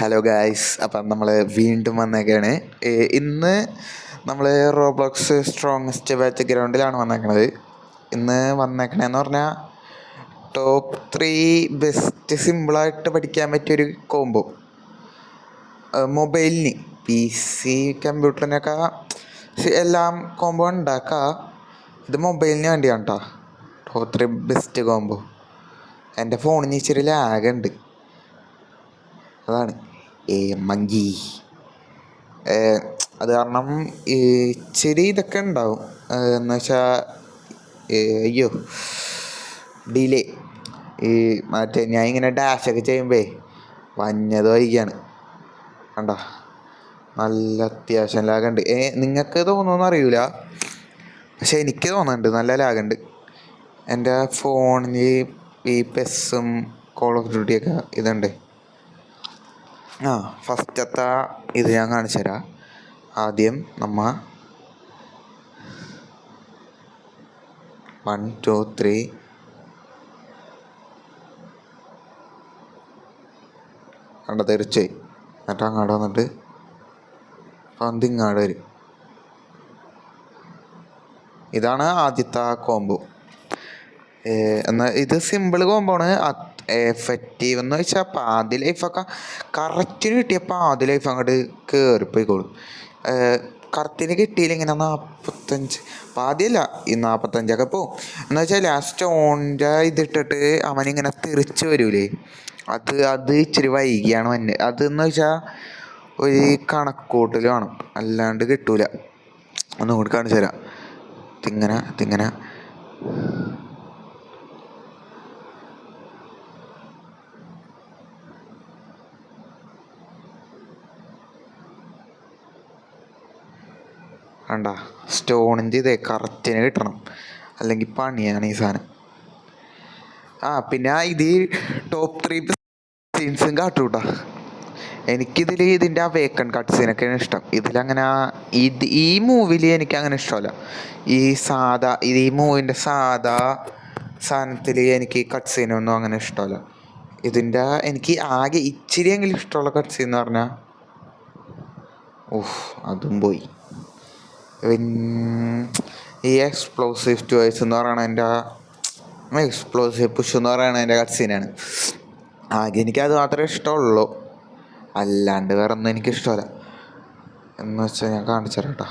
Hello guys, അപ്പം നമ്മൾ വീണ്ടും വന്നേക്കാണ്. ഇന്ന് നമ്മൾ റോബ്ലോക്സ് സ്ട്രോങ്സ്റ്റ് ബാറ്റ് ഗ്രൗണ്ടിലാണ് വന്നേക്കണത്. ഇന്ന് വന്നേക്കണേന്ന് പറഞ്ഞാൽ ടോപ്പ് 3 ബെസ്റ്റ് സിമ്പിളായിട്ട് പഠിക്കാൻ പറ്റിയൊരു കോംബോ. മൊബൈലിന് PC കമ്പ്യൂട്ടറിനൊക്കെ എല്ലാം കോംബോ ഉണ്ടാക്കാം. ഇത് മൊബൈലിന് വേണ്ടിയാണ് കേട്ടോ. Top 3 best combo. എൻ്റെ ഫോണിന് ഇച്ചിരി ലാഗുണ്ട്, അതാണ് മങ്കി. അത് കാരണം ഇച്ചിരി ഇതൊക്കെ ഉണ്ടാവും. എന്ന് വെച്ചാൽ അയ്യോ ഡിലേ. മറ്റേ ഞാൻ ഇങ്ങനെ ഡാഷൊക്കെ ചെയ്യുമ്പോൾ വഞ്ഞത് വൈകിയാണ്. കണ്ടോ, നല്ല അത്യാവശ്യം ലാഗുണ്ട്. നിങ്ങൾക്ക് തോന്നുമെന്ന് അറിയില്ല, പക്ഷെ എനിക്ക് തോന്നുന്നുണ്ട് നല്ല ലാഗുണ്ട്. എൻ്റെ ഫോണിൽ ഈ പെസ്സും കോൾ ഓഫ് ഡ്യൂട്ടിയൊക്കെ ഇതുണ്ട്. ഫസ്റ്റത്തെ ഇത് ഞാൻ കാണിച്ചു തരാം. ആദ്യം 1 2 3 കണ്ട തെറിച്ചേ. എന്നിട്ട് അങ്ങോട്ട് വന്നിട്ട് പന്തിങ്ങാട് വരും. ഇതാണ് ആദ്യത്തെ കോംബോ. എന്നാൽ ഇത് സിമ്പിൾ കോംബോ ആണ്. എഫക്റ്റീവ് എന്ന് വെച്ചാൽ പാതി ലൈഫൊക്കെ കറക്റ്റിന് കിട്ടിയപ്പോൾ പാതി ലൈഫ് അങ്ങോട്ട് കയറിപ്പോയിക്കോളും. കറക്റ്റിന് കിട്ടിയില്ല ഇങ്ങനെ 45 പാതിയല്ല, ഈ 45ഒക്കെ പോവും. എന്ന് വെച്ചാൽ ലാസ്റ്റ് ഓണിൻ്റെ ഇതിട്ടിട്ട് അവനിങ്ങനെ തെറിച്ച് വരൂലേ, അത് ഇച്ചിരി വൈകിയാണ് വന്നെ. അതെന്ന് വെച്ചാൽ ഒരു കണക്കൂട്ടൽ വേണം, അല്ലാണ്ട് കിട്ടൂല. ഒന്നുകൂടി കാണിച്ചു തരാം. തിങ്ങനെ കണ്ട, സ്റ്റോണിൻ്റെ ഇതേ കറക്റ്റിന് കിട്ടണം, അല്ലെങ്കിൽ പണിയാണ് ഈ സാധനം. പിന്നെ ഇത് ടോപ്പ് 3 സീൻസും കാട്ടൂട്ടാ. എനിക്കിതിൽ ഇതിൻ്റെ ആ വേക്കൺ കട്ട് സീനൊക്കെയാണ് ഇഷ്ടം. ഇതിലങ്ങനെ ഈ മൂവിയിൽ എനിക്കങ്ങനെ ഇഷ്ടമല്ല. ഈ മൂവിൻ്റെ സാധാ സാധനത്തിൽ എനിക്ക് കട്ട് സീനൊന്നും അങ്ങനെ ഇഷ്ടമല്ല. ഇതിൻ്റെ എനിക്ക് ആകെ ഇച്ചിരിയെങ്കിലും ഇഷ്ടമുള്ള കട്ട് സീൻ എന്ന് പറഞ്ഞാൽ അതും പോയി. ഈ എക്സ്പ്ലോസീവ് ടോയ്സ് എന്ന് പറയുന്നത് എക്സ്പ്ലോസീവ് പുഷ് എന്ന് പറയുന്നത് എൻ്റെ കട്ട് സീനാണ്. ആകെ എനിക്കത് മാത്രമേ ഇഷ്ടമുള്ളൂ, അല്ലാണ്ട് വേറെ ഒന്നും എനിക്കിഷ്ടമല്ല. എന്ന് വെച്ചാൽ ഞാൻ കാണിച്ചു തരാം കേട്ടോ.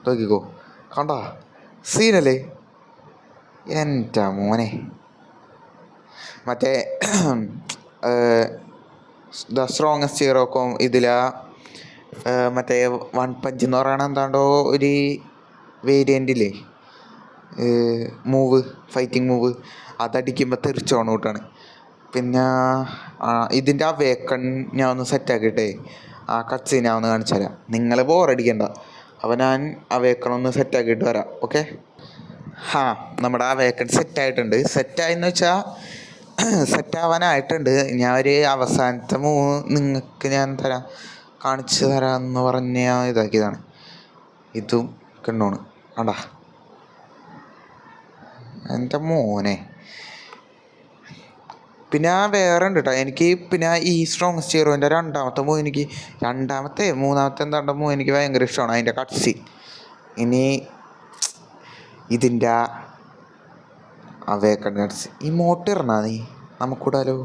നോക്കിക്കോ, കണ്ട സീനല്ലേ എൻ്റെ മോനെ. മറ്റേ ദ സ്ട്രോങ്ങസ്റ്റ് ഹീറോക്കും ഇതിലാ മറ്റേ 1 പഞ്ച് എന്ന് പറയണ എന്താണ്ടോ ഒരു വേരിയൻ്റില്ലേ ഫൈറ്റിംഗ് മൂവ്, അതടിക്കുമ്പോൾ തെറിച്ചോണം കൂട്ടാണ്. പിന്നെ ഇതിൻ്റെ ആ വേക്കൺ ഞാൻ ഒന്ന് സെറ്റാക്കിയിട്ടേ ആ കട്ട് സീൻ ഞാൻ ഒന്ന് കാണിച്ചു തരാം. നിങ്ങൾ ബോറടിക്കണ്ട. അപ്പോൾ ഞാൻ ആ വേക്കൺ ഒന്ന് സെറ്റാക്കിയിട്ട് വരാം. ഓക്കെ, നമ്മുടെ ആ വേക്കൺ സെറ്റായിട്ടുണ്ട്. സെറ്റായെന്ന് വെച്ചാൽ സെറ്റാവാനായിട്ടുണ്ട്. ഞാൻ ഒരു അവസാനത്തെ മൂവ് നിങ്ങൾക്ക് ഞാൻ കാണിച്ചു തരാമെന്ന് പറഞ്ഞ് ഞാൻ ഇതാക്കിയതാണ്. ഇതും കണ്ടോണ്, കണ്ടാ എൻ്റെ മോനെ. പിന്നെ വേറെ ഉണ്ട് കേട്ടോ എനിക്ക്. പിന്നെ ഈ സ്ട്രോങ്സ്റ്റ് ഹീറോൻ്റെ മൂന്നാമത്തെ എന്താണ്ട മൂവ് എനിക്ക് ഭയങ്കര ഇഷ്ടമാണ്, അതിൻ്റെ കട്ട് സീൻ. ഇനി ഇതിൻ്റെ വേക്കൺ കട്ട് സീൻ ഈ മോട്ടിറണ നമുക്കൂടാലോ.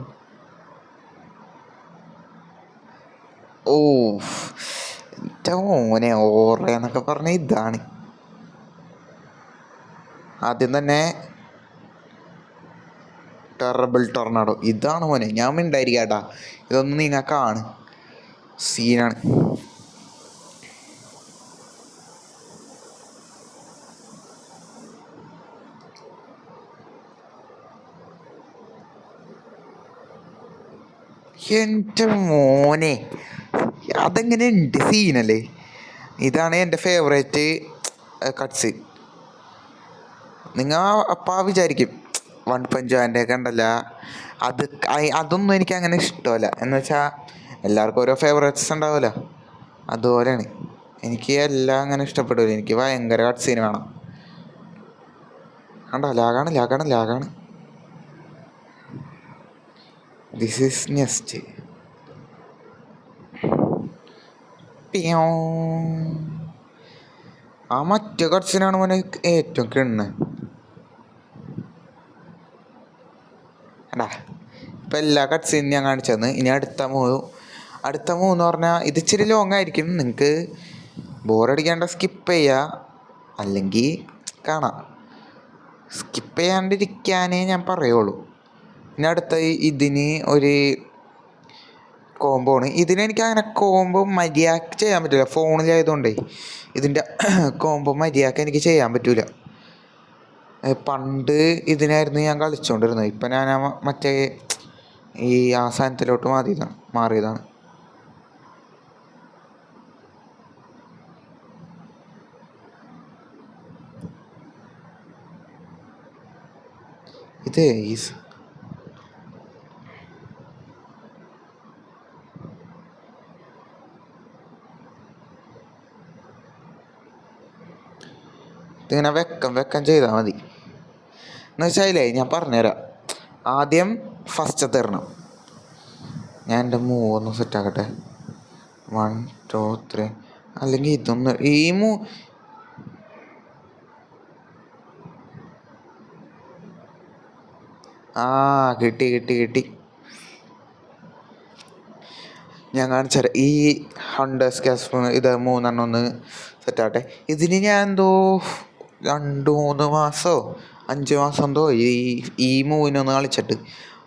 എൻ്റെ മോനെ ഓറയെന്നൊക്കെ പറഞ്ഞ ഇതാണ്. ആദ്യം തന്നെ ടെറബിൾ ടൊർണാഡോ, ഇതാണ് മോനെ. ഞാൻ മിണ്ടായിരിക്കാട്ടാ, ഇതൊന്നും നിങ്ങൾക്കാണ് സീനാണ്. എൻ്റെ മോനെ, അതെങ്ങനെ ഉണ്ട് സീനല്ലേ. ഇതാണ് എൻ്റെ ഫേവറേറ്റ് കട്ട് സീൻ. നിങ്ങൾ അപ്പം വിചാരിക്കും 1 പഞ്ച് എൻ്റെ ഒക്കെ ഉണ്ടല്ല, അതൊന്നും എനിക്ക് അങ്ങനെ ഇഷ്ടമല്ല. എന്ന് വെച്ചാൽ എല്ലാവർക്കും ഓരോ ഫേവറേറ്റ്സ് ഉണ്ടാവില്ല, അതുപോലെയാണ്. എനിക്ക് എല്ലാം അങ്ങനെ ഇഷ്ടപ്പെടില്ല. എനിക്ക് ഭയങ്കര കട്ട് സീൻ വേണം. കണ്ടോ, ലാഗാണ്. This is nest. ആ മറ്റേ കട്സിനാണ് മോനെ ഏറ്റവും കിണ്ണ്. എടാ ഇപ്പം എല്ലാ കട്സിനും ഞാൻ കാണിച്ചതെന്ന്. ഇനി അടുത്ത മൂന്ന് പറഞ്ഞാൽ ഇത് ഇച്ചിരി ലോങ് ആയിരിക്കും. നിങ്ങൾക്ക് ബോറടിക്കാണ്ട് സ്കിപ്പ് ചെയ്യുക, അല്ലെങ്കിൽ കാണാം. സ്കിപ്പ് ചെയ്യാണ്ടിരിക്കാനേ ഞാൻ പറയുള്ളൂ. ഇനി അടുത്ത ഇതിന് ഒരു കോംബോ ആണ്. ഇതിനെനിക്ക് അങ്ങനെ കോംബോ മര്യാദക്ക് ചെയ്യാൻ പറ്റില്ല, ഫോണിലായതുകൊണ്ടേ ഇതിൻ്റെ കോംബോ മര്യാദക്ക് എനിക്ക് ചെയ്യാൻ പറ്റില്ല. പണ്ട് ഇതിനായിരുന്നു ഞാൻ കളിച്ചുകൊണ്ടിരുന്നത്. ഇപ്പം ഞാൻ മറ്റേ ഈ ആ സാധനത്തിലോട്ട് മാറിയതാണ്. ഇത് ഇതിങ്ങനെ വെക്കം ചെയ്താൽ മതി. എന്ന് വെച്ചാലേ ഞാൻ പറഞ്ഞുതരാം. ആദ്യം ഫസ്റ്റ് തരണം. ഞാൻ എൻ്റെ മൂവൊന്ന് സെറ്റാക്കട്ടെ. 1 2 3. അല്ലെങ്കിൽ ഇതൊന്ന് കിട്ടി. ഞാൻ കാണിച്ചുതരാം. ഈ ഹണ്ടേഴ്സ് ക്യാസ് ഇത് 3 ഒന്ന് സെറ്റാകട്ടെ. ഇതിന് ഞാൻ എന്തോ 2-3 മാസമോ 5 മാസം എന്തോ ഈ മൂവിനൊന്ന് കളിച്ചിട്ട്.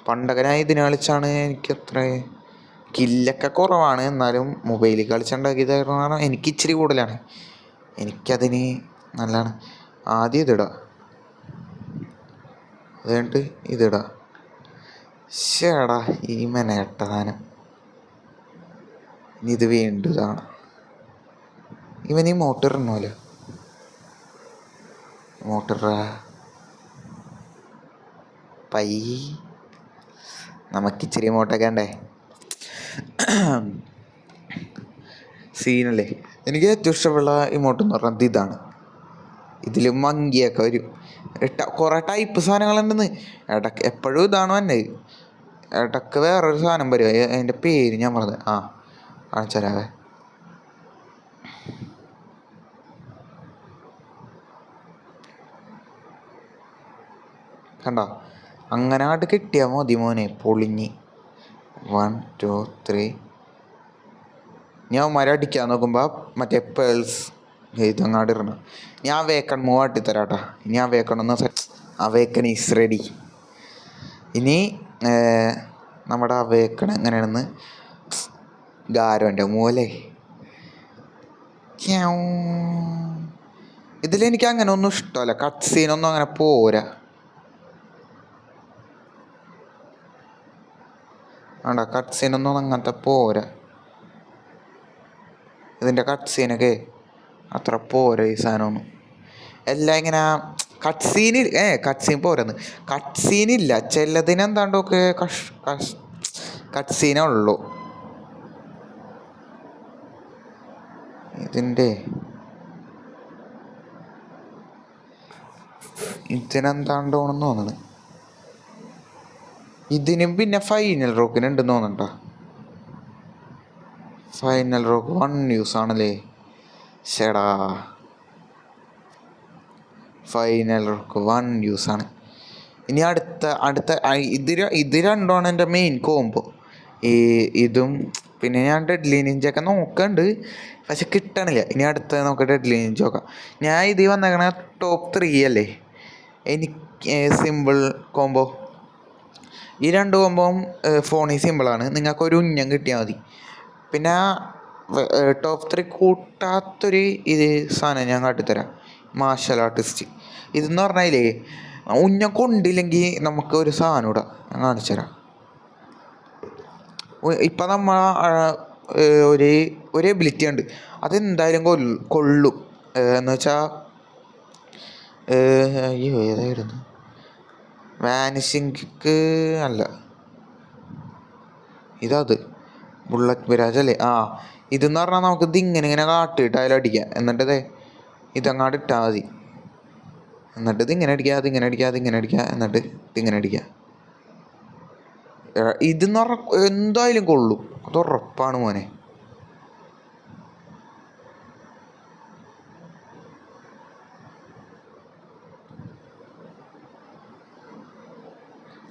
പണ്ടൊക്കെ ഞാൻ ഇതിന് കളിച്ചാണ്. എനിക്ക് അത്ര കില്ലൊക്കെ കുറവാണ്, എന്നാലും മൊബൈലിൽ കളിച്ചുണ്ടാക്കിയതായിരുന്നു. എനിക്ക് ഇച്ചിരി കൂടുതലാണ്. എനിക്കതിന് നല്ലതാണ്. ആദ്യം ഇതിടാം, അത് കഴിഞ്ഞിട്ട് ഇതിടാം. ശേടാ ഈ മെനകെട്ട സാധനം. ഇനി ഇത് വീണ്ടും ഇതാണ്. ഇവനീ മോട്ടർ ഇടണമല്ലോ. മോട്ടർ നമുക്കിച്ചിരി മോട്ടൊക്കെ ഉണ്ടേ. സീനല്ലേ. എനിക്ക് ഏറ്റവും ഇഷ്ടമുള്ള ഇമോട്ട് എന്ന് പറഞ്ഞത് ഇതാണ്. ഇതിൽ മങ്കിയൊക്കെ വരും. കുറേ ടൈപ്പ് സാധനങ്ങളുണ്ടെന്ന്. ഇടയ്ക്ക് എപ്പോഴും ഇതാണ് തന്നെ. ഇടയ്ക്ക് വേറൊരു സാധനം വരും. അതിൻ്റെ പേര് ഞാൻ പറഞ്ഞത് കാണിച്ചുതരാവേ. കണ്ടോ, അങ്ങനെ അങ്ങോട്ട് കിട്ടിയാൽ മതി മോനെ, പൊളിഞ്ഞ്. 1 2 3. ഞാൻ അടിക്കാൻ നോക്കുമ്പോൾ മറ്റേ പേൾസ് ഇതങ്ങാട് ഇടണം. ഞാൻ വേക്കൺ മൂവ് ആട്ടിത്തരാട്ടാ. ഇനി ആ വേക്കൺ ഈസ് റെഡി. ഇനി നമ്മുടെ ആ വേക്കൺ എങ്ങനെയാണെന്ന് ഗാരോൻ്റെ മൂവല്ലേ. ഇതിലെനിക്ക് അങ്ങനെ ഒന്നും ഇഷ്ടമല്ല. കട്ട് സീനൊന്നും അങ്ങനെ പോരാ. കട്ട് സീനൊന്നും അങ്ങനത്തെ പോരാ. ഇതിൻ്റെ കട്ട് സീനൊക്കെ അത്ര പോരാ. ഈ സാധനമൊന്നും എല്ലാം ഇങ്ങനെ കട്ട് സീൻ പോരെന്ന്. കട്ട് സീനില്ല, ചിലതിനെന്താണ്ടൊക്കെ കട്ട് സീനേ ഉള്ളൂ. ഇതിനെന്താണ്ടോണെന്ന് തോന്നണ്. ഇതിനും പിന്നെ ഫൈനൽ റോക്കിനുണ്ടെന്ന് തോന്നണ്ട. ഫൈനൽ റോക്ക് 1 യൂസ് ആണല്ലേ. ശേടാ, ഫൈനൽ റോക്ക് 1 യൂസ് ആണ്. ഇനി അടുത്ത ഇത് രണ്ടുമാണ് എൻ്റെ മെയിൻ കോംബോ. ഇതും പിന്നെ ഞാൻ ഡെഡ്ലി നിഞ്ചൊക്കെ നോക്കുന്നുണ്ട്, പക്ഷെ കിട്ടണില്ല. ഇനി അടുത്ത നമുക്ക് ഡെഡ്ലി നിഞ്ച് നോക്കാം. ഞാൻ ഇതിൽ വന്നേക്കണ ടോപ്പ് 3 അല്ലേ എനിക്ക് സിമ്പിൾ കോംബോ. ഈ 2 കോംബോവും ഫോണിൽ സിമ്പിളാണ്. നിങ്ങൾക്കൊരു ഉന്നം കിട്ടിയാൽ മതി. പിന്നെ ടോപ്പ് 3 കൂട്ടാത്തൊരു സാധനം ഞാൻ കാട്ടിത്തരാം. Marshal artist. ഇതെന്ന് പറഞ്ഞാലേ ഉന്നം കൊണ്ടില്ലെങ്കിൽ നമുക്ക് ഒരു സാധനം ഇടാം. ഞാൻ കാണിച്ചു തരാം. ഇപ്പം നമ്മൾ ഒരു എബിലിറ്റി ഉണ്ട്, അതെന്തായാലും കൊള്ളും. എന്ന് വെച്ചാൽ ഏതായിരുന്നു, വാനിഷിങ് അല്ല, ഇതത് ബുള്ളറ്റ് മിറാജ് അല്ലേ. ഇതെന്ന് പറഞ്ഞാൽ നമുക്ക് ഇതിങ്ങനെ കാട്ടിയിട്ട് അതിലടിക്കാം. എന്നിട്ട് ഇതങ്ങാട് ഇട്ടാൽ മതി. എന്നിട്ട് ഇതിങ്ങനെ അടിക്കുക, അതിങ്ങനെ അടിക്കുക, അതിങ്ങനെ അടിക്കുക, എന്നിട്ട് ഇതിങ്ങനെ അടിക്കുക. ഇതെന്ന് പറഞ്ഞാൽ എന്തായാലും കൊള്ളും, അത് ഉറപ്പാണ് മോനെ.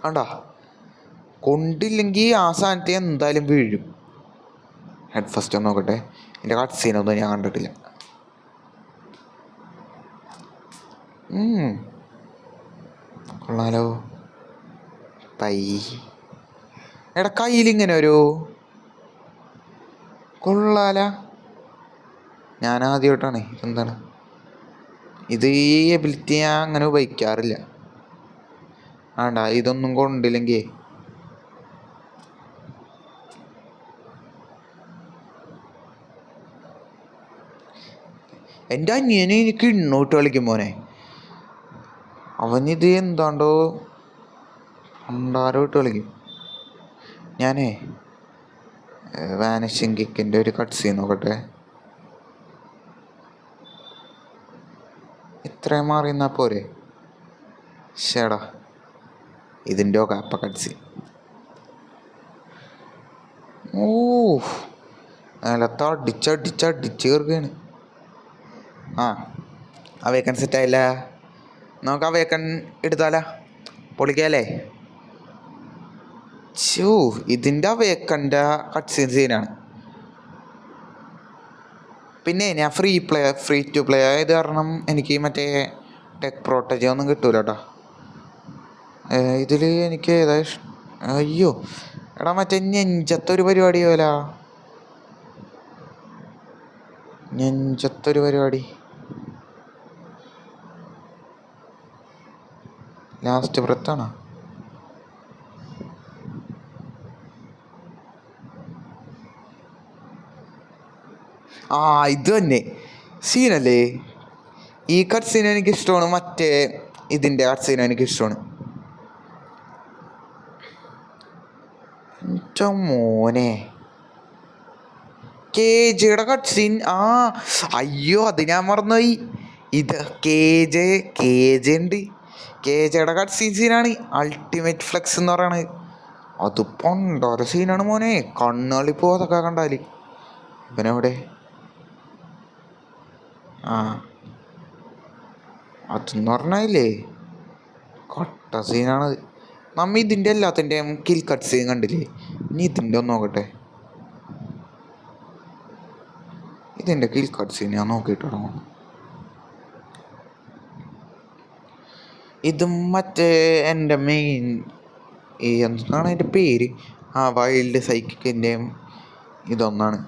കണ്ടാ, കൊണ്ടില്ലെങ്കിൽ ആ സാധനത്തെ എന്തായാലും വീഴും. ഹെഡ് ഫസ്റ്റ് ഒന്ന് നോക്കട്ടെ, എൻ്റെ കട്ട് സീനൊന്നും ഞാൻ കണ്ടിട്ടില്ല. കൊള്ളാലോ. പൈ എടാ കയ്യിലിങ്ങനെ ഒരു കൊള്ളാല. ഞാൻ ആദ്യമായിട്ടാണ് ഇതെന്താണ് ഇത്, ഈ എബിലിറ്റി ഞാൻ അങ്ങനെ ഉപയോഗിക്കാറില്ല. ആണ്ടാ ഇതൊന്നും കൊണ്ടില്ലെങ്കിൽ എൻ്റെ അനിയനെ എനിക്ക് ഇണ്ണോട്ട് കളിക്കും മോനെ. അവനിത് എന്താണ്ടോ അണ്ടാരോ ഇട്ട് കളിക്കും. ഞാനേ വാനിഷിങ് കിക്കിൻ്റെ ഒരു കട്ട് സീൻ നോക്കട്ടെ. ഇത്രയും മാറിയെന്നാൽ പോരെ. ശേടാ ഇതിൻ്റെ ഒക്കെ അപ്പം കട്ട് സീൻ. ഓ നിലത്ത് അടിച്ചടിച്ചടിച്ച് കയറുകയാണ്. ആ വേക്കൻ സെറ്റായില്ല. നമുക്ക് ആ വേക്കൻ എടുത്താലോ, പൊളിക്കാല്ലേ. ഛോ, ഇതിൻ്റെ ആ വേക്കൻ്റെ കട്ട് സീനാണ്. പിന്നെ ഞാൻ ഫ്രീ ടു പ്ലേ ആയത് കാരണം എനിക്ക് മറ്റേ ടെക് പ്രോട്ടജ് ഒന്നും കിട്ടൂല കേട്ടോ ഇതിൽ. എനിക്ക് ഏതാ അയ്യോ എടാ മറ്റേ നെഞ്ചത്തൊരു പരിപാടി പോലെ, നെഞ്ചത്തൊരു പരിപാടി ലാസ്റ്റ് ബ്രത്താണോ? ആ ഇത് തന്നെ സീനല്ലേ. ഈ കട്ട് സീൻ എനിക്കിഷ്ടമാണ്, മറ്റേ ഇതിൻ്റെ കട്ട് സീൻ എനിക്കിഷ്ടമാണ്. മോനെ കേജയുടെ കട്ട് സീൻ. അയ്യോ അത് ഞാൻ മറന്നുപോയി. ഇത് കേജ് ഉണ്ട്. കേജയുടെ കട്ട് സീനാണ് അൾട്ടിമേറ്റ് ഫ്ലെക്സ് എന്ന് പറയണത്. അത് പണ്ടൊരു സീനാണ് മോനെ, കണ്ണുകളിപ്പോൾ അതൊക്കെ കണ്ടാൽ. ഇവനെവിടെ? അതെന്ന് പറഞ്ഞാലേ കട്ട സീനാണത്. നമ്മ ഇതിൻ്റെ എല്ലാത്തിൻ്റെയും കിൽ കട്ട് സീൻ കണ്ടില്ലേ? ഇനി ഇതിൻ്റെ ഒന്ന് നോക്കട്ടെ. ഇതിൻ്റെ കിൽ കട്ട് സീൻ ഞാൻ നോക്കിയിട്ട് തുടങ്ങും. ഇതും മറ്റേ എൻ്റെ മെയിൻ എന്താണ് അതിൻ്റെ പേര്, വൈൽഡ് സൈക്കിൻ്റെയും ഇതൊന്നാണ്.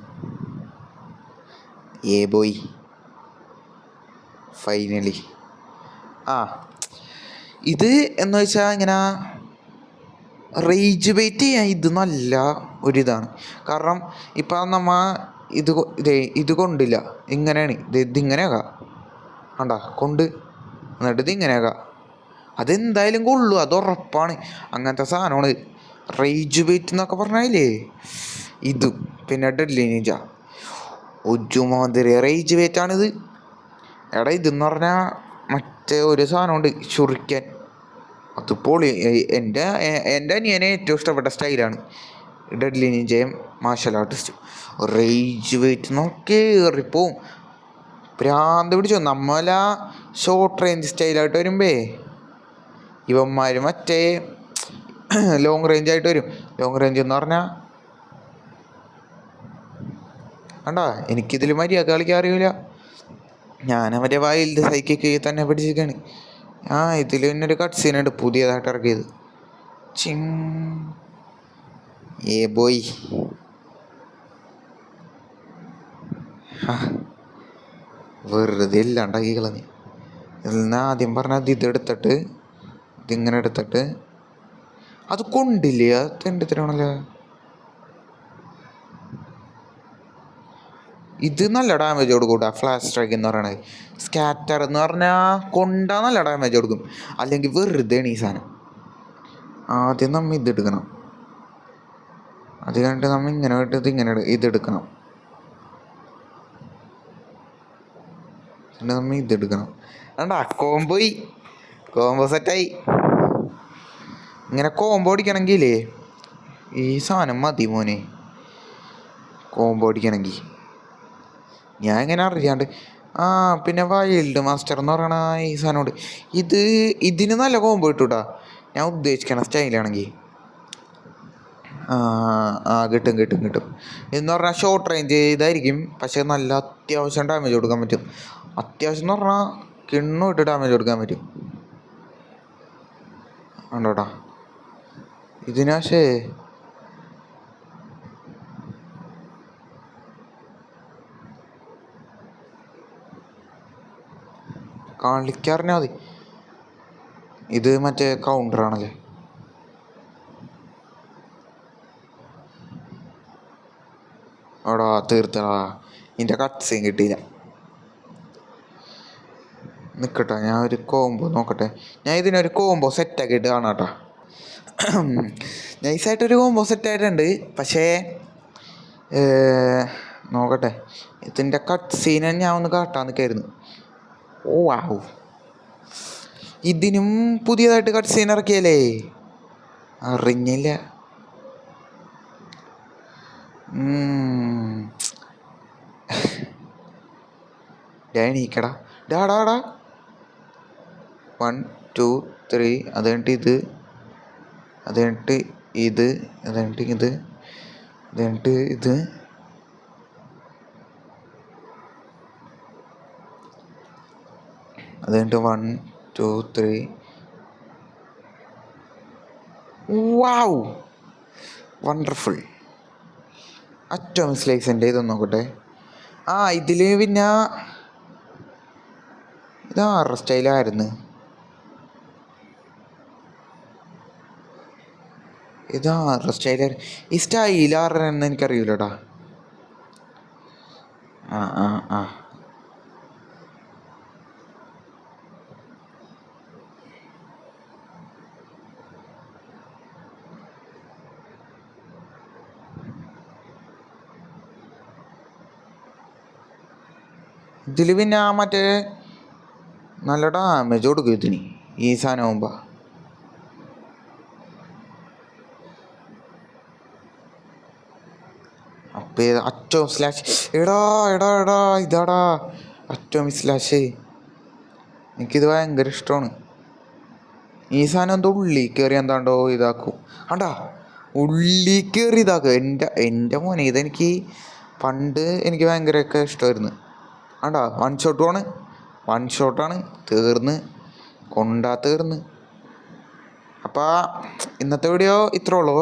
Boy finally. ഇത് എന്ന് വെച്ചാൽ ഇങ്ങനെ റേജ് വെയിറ്റ് ചെയ്യാൻ ഇത് നല്ല ഒരിതാണ്. കാരണം ഇപ്പം ഇത് കൊണ്ടില്ല, ഇങ്ങനെയാണ് ഇതിങ്ങനെയാകാം. കണ്ടാ കൊണ്ട് എന്നിട്ട് ഇതിങ്ങനെയാകാം. അതെന്തായാലും കൊള്ളു, അത് ഉറപ്പാണ്. അങ്ങനത്തെ സാധനമാണ് റേജ് വെയിറ്റ് എന്നൊക്കെ പറഞ്ഞാലേ. ഇതും പിന്നെ ഡെഡ്ലി നിഞ്ച ഒരുമാതിരി റേജ് വെയിറ്റാണിത്. എടാ ഇതെന്ന് പറഞ്ഞാൽ മറ്റേ ഒരു സാധനമുണ്ട് ചുറിക്കാൻ, അത് പൊളി. എൻ്റെ അനിയനെ ഏറ്റവും ഇഷ്ടപ്പെട്ട സ്റ്റൈലാണ് ഡെഡ്ലി നിഞ്ചയും മാർഷൽ ആർട്ടിസ്റ്റും. റേജ് വെയിറ്റ് നോക്കി കയറിപ്പോവും, ഭ്രാന്ത് പിടിച്ചോ. നമ്മളാ ഷോർട്ട് റേഞ്ച് സ്റ്റൈലായിട്ട് വരുമ്പേ ഇവന്മാർ മറ്റേ ലോങ് റേഞ്ച് ആയിട്ട് വരും. ലോങ് റേഞ്ച് എന്ന് പറഞ്ഞാൽ കണ്ടാ എനിക്കിതിൽ മര്യാദ കളിക്കാൻ അറിയില്ല. ഞാൻ മറ്റേ വൈൽഡ് സൈക്കിക്ക് തന്നെ പിടിച്ചിരിക്കുകയാണ്. ഇതിൽ പിന്നെ ഒരു കട്ട് സീനുണ്ട് പുതിയതായിട്ട് ഇറക്കിയത്. ബോയ് വെറുതെ ഇല്ലാണ്ടാക്കി കളഞ്ഞ്. ഇതിൽ നിന്ന് ആദ്യം പറഞ്ഞത് ഇതെടുത്തിട്ട് ഇതിങ്ങനെ എടുത്തിട്ട് അത് കൊണ്ടില്ലേ, അത് തെണ്ടിത്തരാണല്ലോ. ഇത് നല്ല ഡാമേജ് കൊടുക്കൂട്ടാ ഫ്ലാഷ് സ്ട്രൈക്ക് എന്ന് പറയണത്. സ്കാറ്റർ എന്ന് പറഞ്ഞാൽ കൊണ്ടാ നല്ല ഡാമേജ് കൊടുക്കും, അല്ലെങ്കിൽ വെറുതെയാണ് ഈ സാധനം. ആദ്യം നമ്മൾ ഇതെടുക്കണം, അത് കഴിഞ്ഞിട്ട് നമ്മൾ ഇങ്ങനെ ഇട്ട് ഇതെടുക്കണം, പിന്നെ നമ്മൾ ഇതെടുക്കണം. വേണ്ടാ കോംബോ സെറ്റായി. ഇങ്ങനെ കോംബോ അടിക്കണമെങ്കിലേ ഈ സാധനം മതി മോനെ കോംബോ അടിക്കണമെങ്കിൽ. ഞാൻ ഇങ്ങനെ അറിയാണ്ട് പിന്നെ വൈൽഡ് മാസ്റ്റർ എന്ന് പറയണ ഈ സാധനമുണ്ട്. ഇതിന് നല്ല കോംബോ കിട്ടൂട്ടാ ഞാൻ ഉദ്ദേശിക്കണ സ്റ്റൈലാണെങ്കിൽ. കിട്ടും കിട്ടും കിട്ടും. എന്ന് പറഞ്ഞാൽ ഷോർട്ട് റേഞ്ച് ഇതായിരിക്കും, പക്ഷെ നല്ല അത്യാവശ്യം ഡാമേജ് കൊടുക്കാൻ പറ്റും. അത്യാവശ്യം എന്ന് പറഞ്ഞാൽ കിണ്ണുമിട്ട് ഡാമേജ് കൊടുക്കാൻ പറ്റും. ഉണ്ടോട്ടാ ഇതിന്. പക്ഷേ കളിക്കാറിനാ മതി. ഇത് മറ്റേ കൗണ്ടറാണല്ലേ. തീർത്തടാ. ഇതിൻ്റെ കട്ട്സീൻ കിട്ടിയില്ല. നിൽക്കട്ടെ ഞാൻ ഒരു കോംബോ നോക്കട്ടെ. ഞാൻ ഇതിനൊരു കോംബോ സെറ്റാക്കിയിട്ട് കാണാം കേട്ടോ. നൈസായിട്ടൊരു കോംബോ സെറ്റായിട്ടുണ്ട്. പക്ഷേ നോക്കട്ടെ, ഇതിൻ്റെ കട്ട്സീനെ ഞാൻ ഒന്ന് കാട്ടാൻ നിൽക്കായിരുന്നു. വാവ്, ഇതിനും പുതിയതായിട്ട് കട്ട്സീൻ ഇറക്കിയല്ലേ, അറിഞ്ഞില്ല. എണീക്കടാ ഡാടാടാ. 1 2 3 അത് കഴിഞ്ഞിട്ട് ഇത്, അത് കഴിഞ്ഞിട്ട് ഇത്, അത് കഴിഞ്ഞിട്ട് ഇത്, അത് കഴിഞ്ഞിട്ട് ഇത്, അത് കഴിഞ്ഞിട്ട് 1 2 3. വാവ്, വണ്ടർഫുൾ. അറ്റോമിക് സ്ലൈസിൻ്റെ ഇതൊന്നും നോക്കട്ടെ. ഇതിൽ പിന്നെ ഇത് ആറ് സ്റ്റൈലായിരുന്നു. ഇത് ആറ് സ്റ്റൈലായിരുന്നു. ഈ സ്റ്റൈൽ ആറെന്ന് എനിക്കറിയില്ലടാ. ഇതിൽ പിന്നെ മറ്റേ നല്ല ഡാമേജ് കൊടുക്കും ഇതിന് ഈ സാധനം ആകുമ്പോൾ. അപ്പം അറ്റോം സ്ലാഷ് എടാ ഇതാടാ അറ്റോമിക് സ്ലാഷ്. എനിക്കിത് ഭയങ്കര ഇഷ്ടമാണ്. ഈ സാധനം എന്തോ ഉള്ളിൽ കയറി എന്താണ്ടോ ഇതാക്കും. ഉള്ളിൽ കയറി ഇതാക്കും. എൻ്റെ മോനെ ഇതെനിക്ക് പണ്ട് എനിക്ക് ഭയങ്കരമൊക്കെ ഇഷ്ടമായിരുന്നു. വൺ ഷോട്ടാണ് തീർന്ന് തീർന്ന്. അപ്പോൾ ഇന്നത്തെ വീഡിയോ ഇത്രേ ഉള്ളൂ.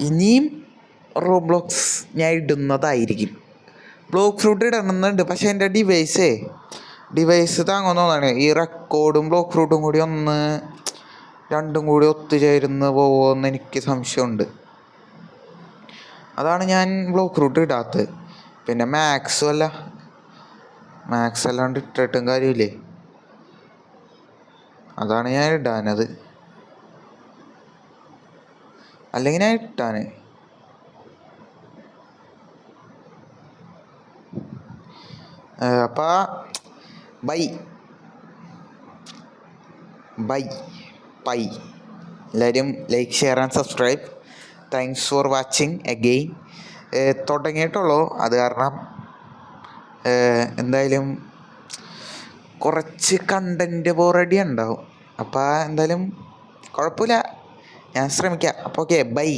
ഇനിയും റോബ്ലോക്സ് ഞാൻ ഇടുന്നതായിരിക്കും. ബ്ലോക്ക് ഫ്രൂട്ട് ഇടണമെന്നുണ്ട്, പക്ഷേ എൻ്റെ ഡിവൈസ് താങ്ങുന്നതാണ്. ഈ റെക്കോർഡും ബ്ലോക്ക് ഫ്രൂട്ടും കൂടി രണ്ടും കൂടി ഒത്തുചേരുന്ന് പോകുമെന്ന് എനിക്ക് സംശയമുണ്ട്. അതാണ് ഞാൻ ബ്ലോക്ക് ഫ്രൂട്ട് ഇടാത്തത്. പിന്നെ മാക്സ് അല്ലാണ്ട് ഇട്ടിട്ടും കാര്യമില്ലേ, അതാണ് ഞാൻ ഇടാനത്. അല്ലെങ്കിൽ ഞാൻ ഇട്ടാന്. അപ്പം ബൈ എല്ലാവരും like, share and subscribe. Thanks for watching again. തുടങ്ങിയിട്ടുള്ളൂ, അത് കാരണം എന്തായാലും കുറച്ച് കണ്ടൻറ്റ് ബോറടി ഉണ്ടാവും. അപ്പോൾ എന്തായാലും കുഴപ്പമില്ല, ഞാൻ ശ്രമിക്കാം. അപ്പോൾ ഓക്കെ, ബൈ.